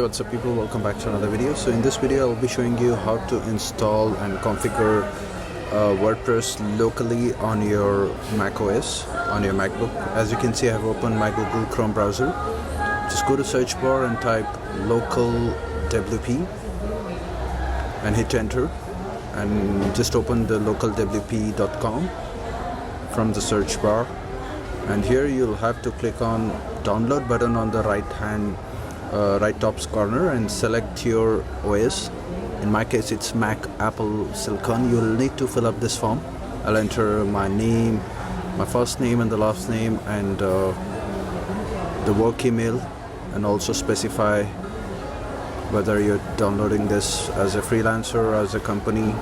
What's up people, welcome back to another video. So in this video I'll be showing you how to install and configure WordPress locally on your Mac OS, on your MacBook. As you can see, I have opened my Google Chrome browser. Just go to search bar and type local WP and hit enter, and just open the localwp.com from the search bar, and here you'll have to click on download button on the right top corner and select your OS. In my case it's Mac Apple Silicon. You'll need to fill up this form. I'll enter my name, my first name and the last name, and the work email, and also specify whether you're downloading this as a freelancer or as a company.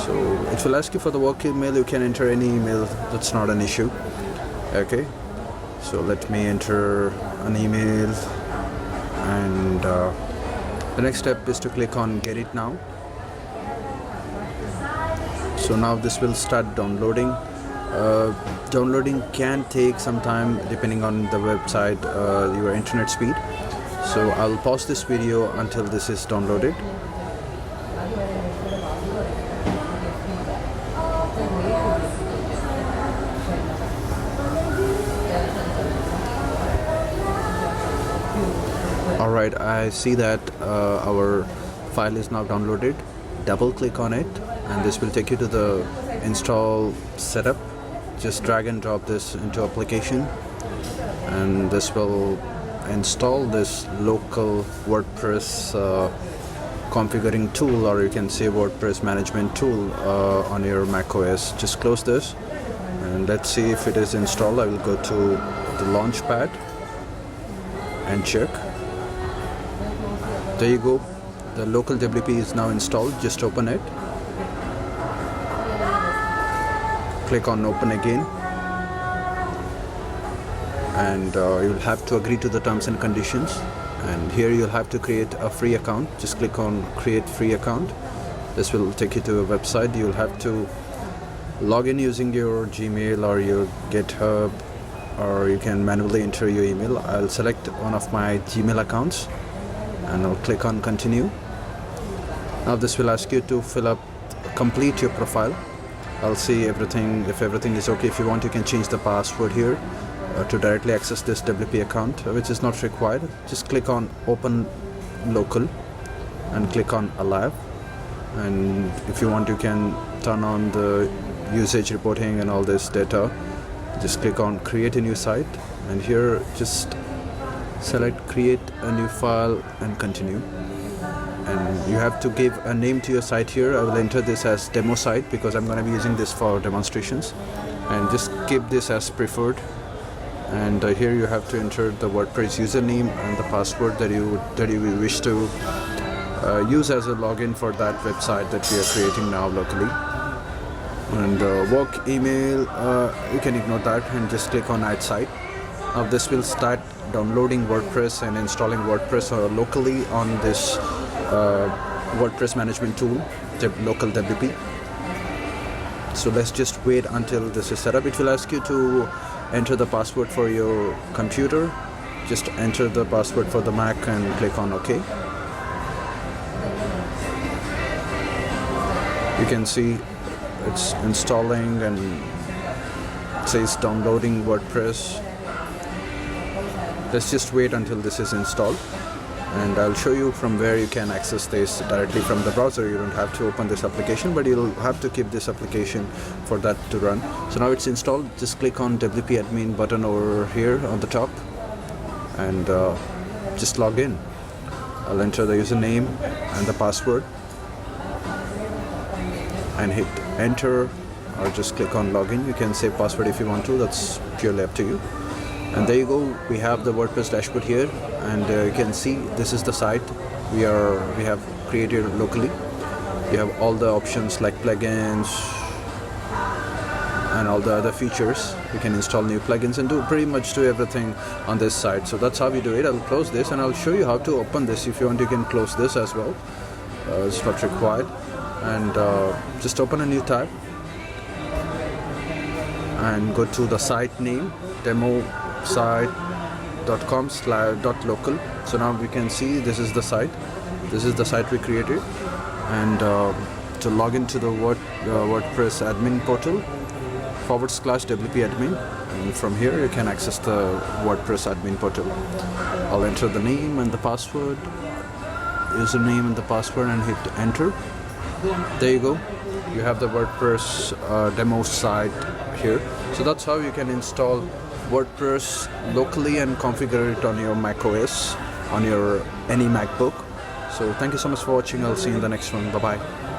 So it will ask you for the work email. You can enter any email, that's not an issue. Okay, so let me enter an email, and the next step is to click on get it now. So now this will start downloading. Downloading can take some time depending on the website, your internet speed. So I'll pause this video until this is downloaded. Alright, I see that our file is now downloaded. Double click on it and this will take you to the install setup. Just drag and drop this into application, and this will install this local WordPress configuring tool, or you can say WordPress management tool on your Mac OS. Just close this and let's see if it is installed. I will go to the launchpad and check. There you go, the local WP is now installed. Just open it, click on open again, and you'll have to agree to the terms and conditions, and here you'll have to create a free account. Just click on create free account. This will take you to a website. You'll have to log in using your Gmail or your GitHub, or you can manually enter your email. I'll select one of my Gmail accounts and I'll click on continue. Now this will ask you to complete your profile. I'll see everything, if everything is okay. If you want, you can change the password here to directly access this WP account, which is not required. Just click on open local and click on allow, and if you want you can turn on the usage reporting and all this data. Just click on create a new site, and here just select create a new file and continue, and you have to give a name to your site. Here I will enter this as demo site because I'm going to be using this for demonstrations, and just keep this as preferred. And here you have to enter the WordPress username and the password that you wish to use as a login for that website that we are creating now locally. And work email, you can ignore that and just click on add site. Now this will start downloading WordPress and installing WordPress locally on this WordPress management tool, the local WP. So let's just wait until this is set up. It will ask you to enter the password for your computer. Just enter the password for the Mac and click on OK. You can see it's installing and it says downloading WordPress. Let's just wait until this is installed, and I'll show you from where you can access this directly from the browser. You don't have to open this application, but you'll have to keep this application for that to run. So now it's installed. Just click on WP admin button over here on the top and just log in. I'll enter the username and the password and hit enter, or just click on login. You can save password if you want to, that's purely up to you. And there you go, we have the WordPress dashboard here, and you can see this is the site we have created locally. You have all the options like plugins and all the other features. You can install new plugins and pretty much do everything on this site. So that's how we do it. I'll close this and I'll show you how to open this. If you want, you can close this as well. It's not required. And just open a new tab and go to the site name, demo site, wordpress.com/.local. So now we can see this is the site. This is the site we created, and to log into the WordPress admin portal, /WP admin, and from here you can access the WordPress admin portal. I'll enter the name and the password, username and the password, and hit enter. There you go. You have the WordPress demo site here. So that's how you can install WordPress locally and configure it on your Mac OS, on your any MacBook. So thank you so much for watching. I'll see you in the next one. Bye bye.